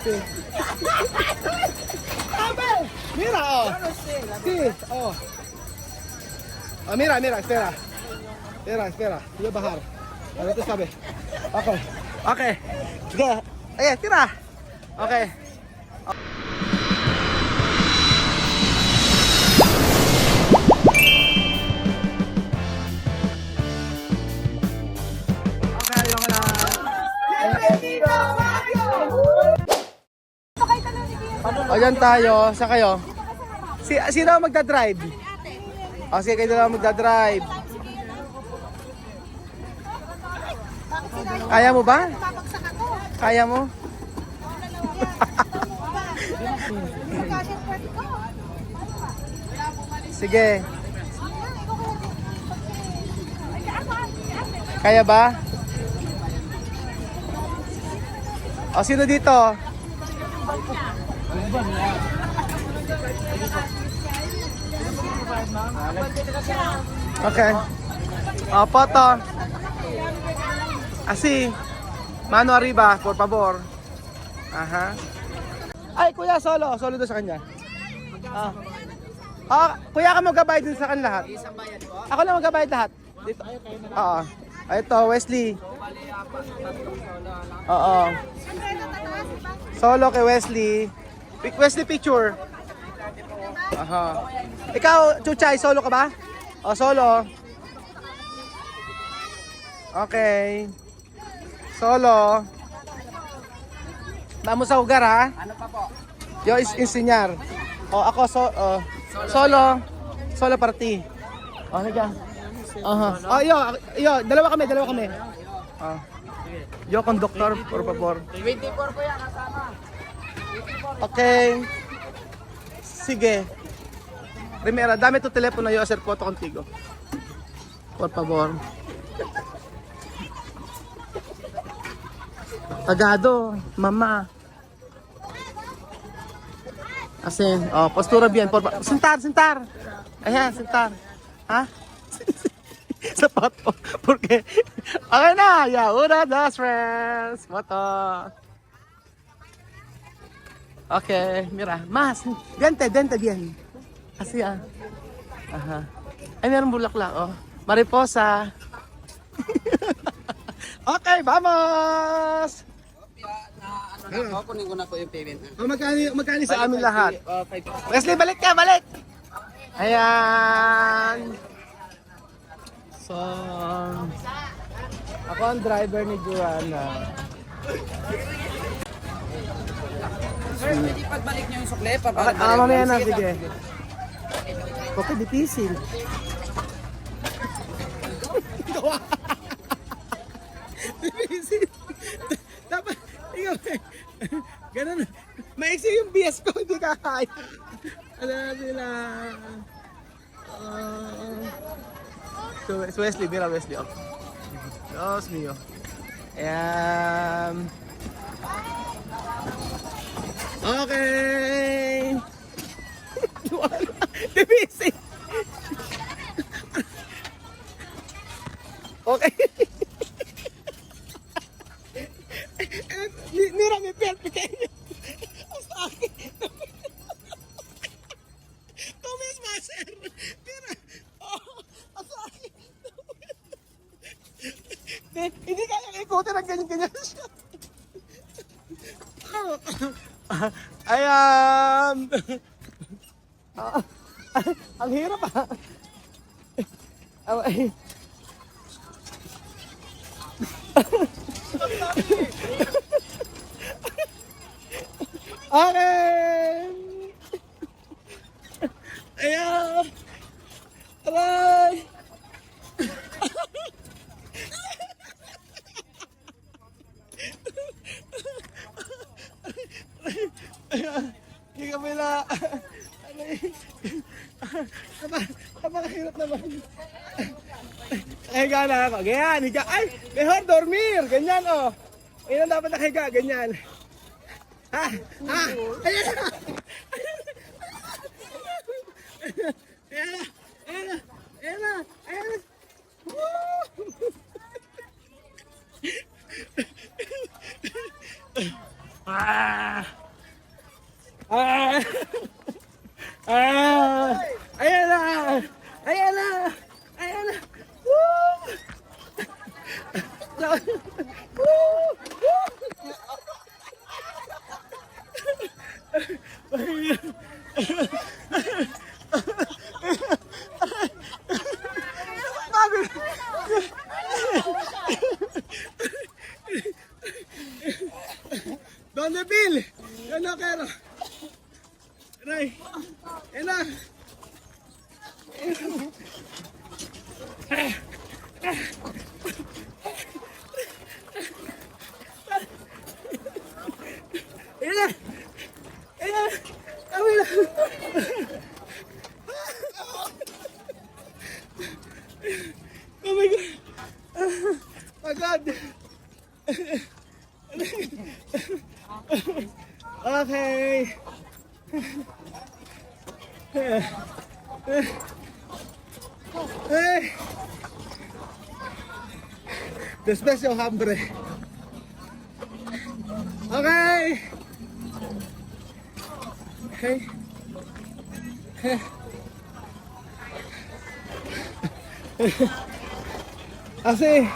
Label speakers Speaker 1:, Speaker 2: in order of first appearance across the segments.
Speaker 1: Sí. Mira, oh. Sí, oh. Oh, mira, mira, espera. Espera. Voy a bajar. Ahora tú sabes. Okay. Okay. Sige. Ayan, tira. Okay. Okay, yung lang. O, dyan tayo. Saan kayo? Sino ang magdadrive? O, sige, kayo na lang magdadrive. Kaya mo ba? Kaya mo? Sige. Kaya ba? O, sino dito? Okay. O, photo. Así. Mano arriba, por favor. Aha. Ay, kuya, solo. Solo doon sa kanya. Kuya, ka magbabayad din sa kanya lahat. Ako lang magbabayad lahat. Dito. Oo. Ito, Wesley. Oo. Solo kay Wesley. Wesley picture. Aha. Ikaw, Chuchay, solo ka ba? O, solo. Okay. Solo. Vamos sa lugar, ha?
Speaker 2: Ano pa po?
Speaker 1: Yo, enseñar. O, ako, solo. Solo party. O, higa. O, yo, dalawa kami. Yo, conductor, por favor.
Speaker 2: 24 po yan kasama.
Speaker 1: Okay. Sige. Primera, dame tu telepono, yo hacer foto contigo. Por favor. Tagado, mama. Asin, oh, postura bien, por favor. Sentar. Ayan, sentar. Ha? Sa foto. Porque, okay na, ya, una, dos, friends. Foto. Okay, mira, más. Diente, bien. Así, ah. Aha. Ay, meron bulaklak, oh. Mariposa. Okay, vamos!
Speaker 2: Kunin ko na po yung payment.
Speaker 1: Oh, magkano sa amin lahat? Wesley, balik! Ayan! So, ako ang driver ni Joanna.
Speaker 2: Sir, pwede pagbalik niyo yung sukle?
Speaker 1: Mamaya na, sige. Okay, difícil. Difícil. Dapat, ikaw ganun. Maiksi yung BS ko, hindi kakaya. Alam nila. So, Wesley, mira Wesley. Oh. Dios mío. Ayan. Okay. Difícil. Okay. Mira mi piel pequeño. Hasta aquí. Tú mismo hacer. Mira. Oh, hasta aquí. Hindi kaya ikutin ang ganyan siya. Ayan. Ang hirap ah. Okay. Ayan. Aray. Hindi ka pala. Napakahirap naman. Higa na ako. Ganyan, higa. Ay, mejor dormir. Ganyan, oh. Ayun ang dapat nakahiga. Ganyan. Ha? Ayan na. Ayan na. Woo! Ah! Ah! Ah! Ayan na! Ayan na! Ayan na! Woo! Woo! ¿Dónde Bill? Yo no quiero. Aray. Yan na. Yan na. Yan na. Kami na. Oh my God. Oh God. Okay. Hey. Después yung hambre. Okay. Hey. Hey. Así.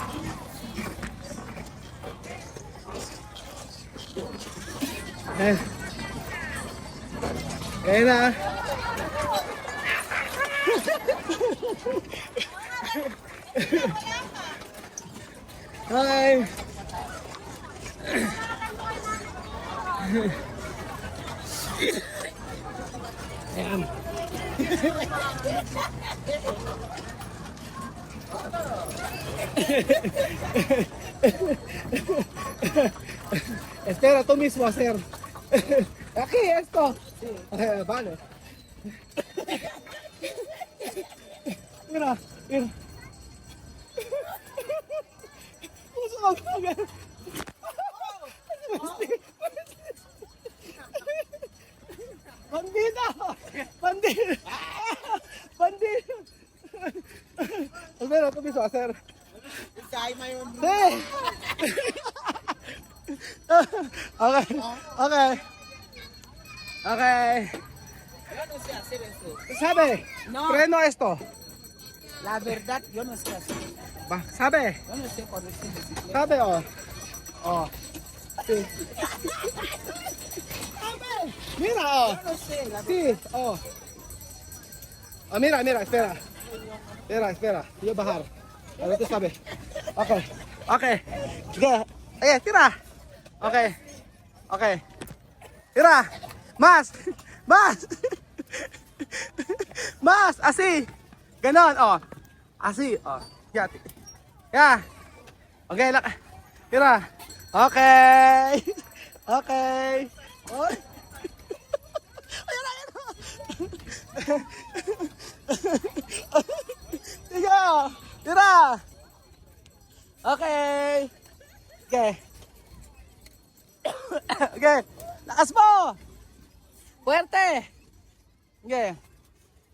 Speaker 1: Ayan na. Hi. Ayan. Espera, tú mismo hacer. Aquí, esto. Vale. Mira, mira. Puso ka ba? Bandito! Bandito! Bandito! Espera, tú mismo hacer. Sí. Okay. Okay. Okay.
Speaker 2: Yo no sé hacer esto.
Speaker 1: Sabe,
Speaker 2: No.
Speaker 1: freno esto.
Speaker 2: La verdad, yo no sé hacer.
Speaker 1: Va, sabe,
Speaker 2: Yo no sé conducir bicicleta.
Speaker 1: sabe, oh. Oh. Sí. Mira, oh.
Speaker 2: Yo no sé, la verdad.
Speaker 1: Sí, oh. Oh, mira, mira, espera. Espera, espera. Yo bajar. Ahora tú sabes. Okay. Okay. Sige. Ayan, tira. Okay. Okay. Tira. Mas. Mas. Mas. Así. Ganon, oh. Así, oh. Ya. Ya. Okay, lak. Tira. Okay. Okay. Oy. Ayan na, ayan na. Tiga. Tira. Okay. Okay. Okay. Lakas mo. Fuerte. Okay.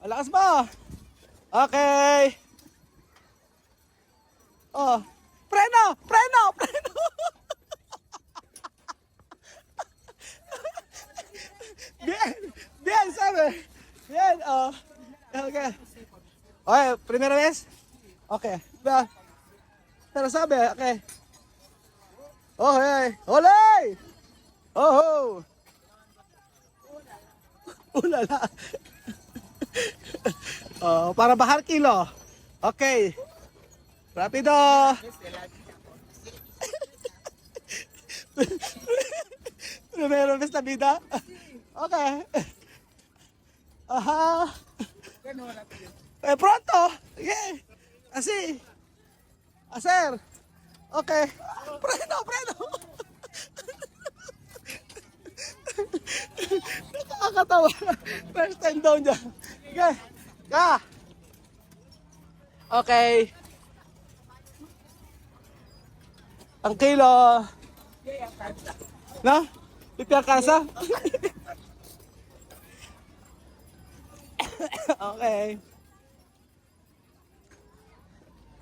Speaker 1: Lakas mo. Okay. Oh. Preno! Preno! Preno! Bien. Bien, sabe. Bien. Oh. Okay. Okay, primera vez? Okay. Bien. Pero sabe, okay. Oh, hey. Olay! Oh, oh. Ulala. Oh, para bajar kilo. Okay. Rapido. Primero vez la vida. Okay. Ajá. Pronto. Yeah. Así. Hacer. Okay. Preno, preno. Nakakatawa. First time daw niya. Okay. Ka. Okay. Ang kilo. No? Pipi ang kasa? Okay.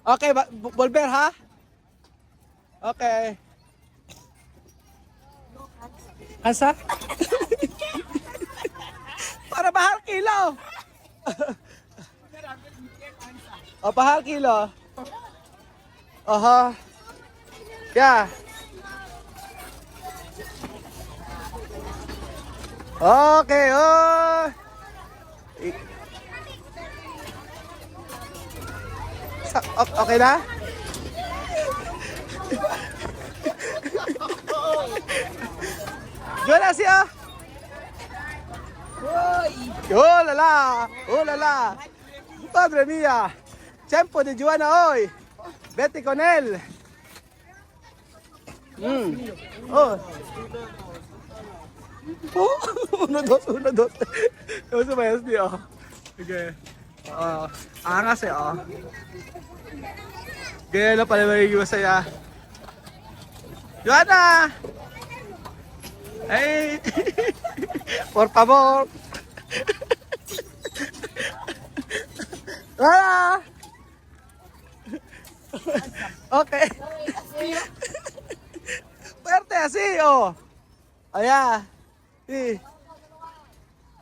Speaker 1: Okay, volver ha? Okay. Hansa? Para bahar kilo. O, bahar kilo. Aha. Yeah. Okay, oh. Okay na? Jola siya. Oh la la. Oh la la. Padre mía. Tiempo de Joana hoy. Vete con él. Oh. Oh, 1, 2, 1, 2. Yung sumayas niya, oh. Okay. Angas eh, oh. Ganyan lang pala magiging masaya. Joanna! Hey! Por favor! Joanna! Okay. Fuerte, así, oh. Ayan. Sí.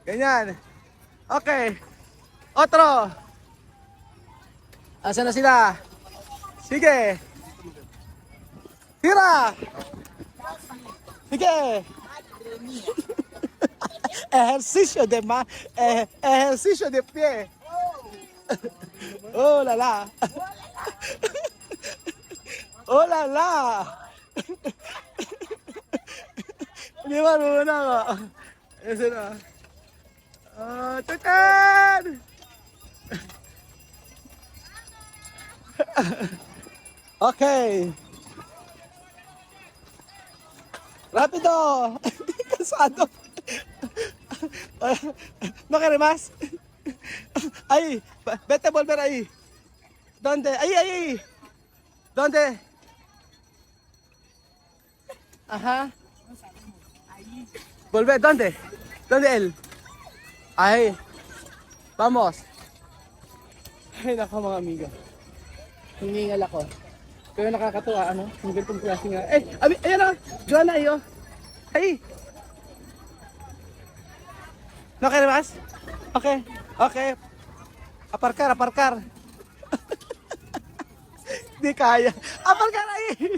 Speaker 1: Ganyan. Okay. Otro. Asan na sila? Sige. Tira. Sige. Ejercicio de ejercicio de pie. Oh la la. Oh la la. Hindi ba muna ako? Ese na. Tukan! Okay. Rápido! Cansado. ¿No quieres más? Ahí, vete a volver ahí. ¿Dónde? Ahí. ¿Dónde? Ajá. Volver, ¿dónde? ¿Dónde él? Ahí. Vamos. Ay, nako mga amigo. Hiningal ako. Pero nakakatuwa, ano? Yung ganitong klase nga. Ayan na! Joanna, ayo! Ay! No quiere más? Okay. Aparkar. Di kaya. Aparkar ahí!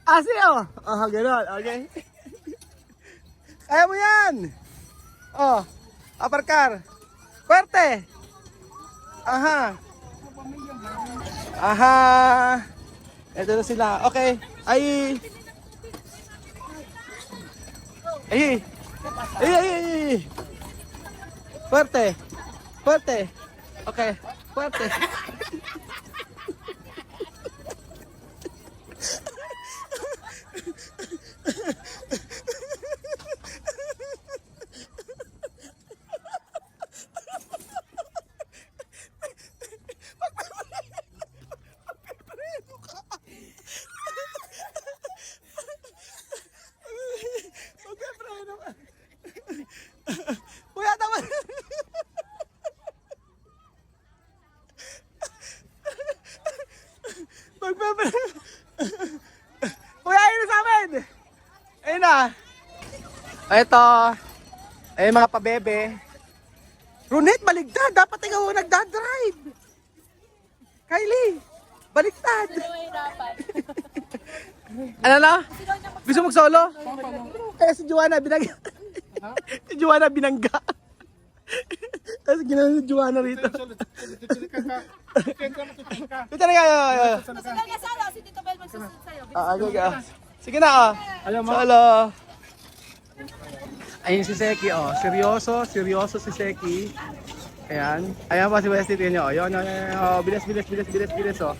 Speaker 1: Así, oh! Oh, gano'n, okay? Kaya mo yan! Oh, aparkar. Fuerte! Aha! Ito na sila. Okay. Ay! Fuerte! Okay. Fuerte! Kuya, tama! Kuya, ayun sa amin! Ayun na! Ito, ay mga pabebe. Runet, baligtad! Dapat ikaw ang nagdadrive! Kylie, baligtad! Ano na? Gusto mong solo? Kaya si Joanna binangga. Si Joanna binangga. Kasi ginawa si Joanna rito. Ito na kayo.
Speaker 3: Masigal ka salo, si Tito Bel magsusunod sa'yo.
Speaker 1: Sige na, solo. Ayun si Seki, oh. Seryoso si Seki. Ayan pa si Wesley, tingnan nyo. Ayun, bilis, oh.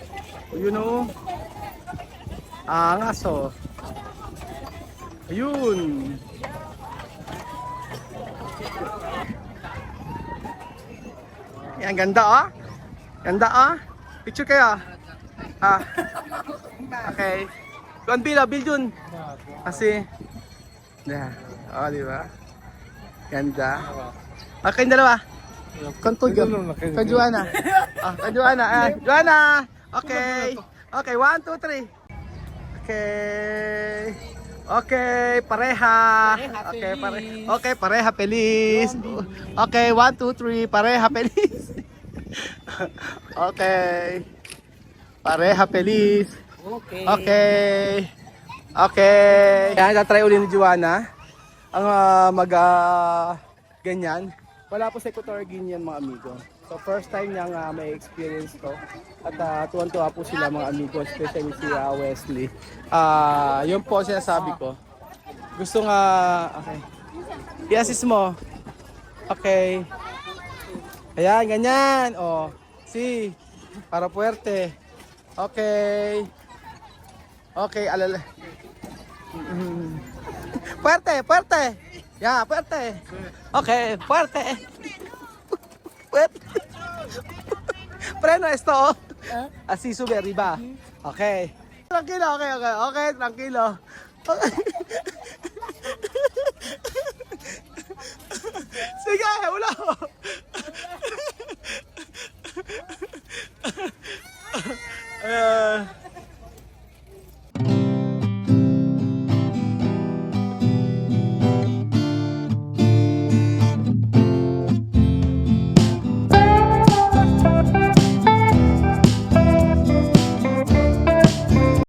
Speaker 1: Yun, oh. Angas, oh. Ayun. Yan, ganda, oh. Picture kayo. Okay. Kuan Bill dun. Kasi, yeah. Oh, di ba? Ganda. Okay, dalawa. Kantuyo. Kay Joanna. Kay Joanna. Joanna! Okay. Okay, 1, 2, 3. Okay. Okay, pareha. Okay, okay, pareha feliz. Okay, 1, 2, 3, pareha feliz. Okay. Pareha feliz.
Speaker 2: Okay.
Speaker 1: Okay. Okay. Yan, tatry uli ni Joanna. Ang ganyan. Wala po sa Equatorial Guinea mga amigo. So first time niyang may experience to. At tuwan-tuwa po sila mga amigo, especially si Wesley. Yun po sinasabi ko. Gusto nga, okay. I-assist mo. Okay. Ayan, ganyan. Oh, si, para puwerte. Okay. Okay, alala. Puwerte, puwerte. Yeah, puwerte. Okay, puwerte. Puwerte. Preno esto. Así sube arriba. Okay. Tranquilo, okay, okay. Okay, tranquilo. Okay. Sige, wala ko.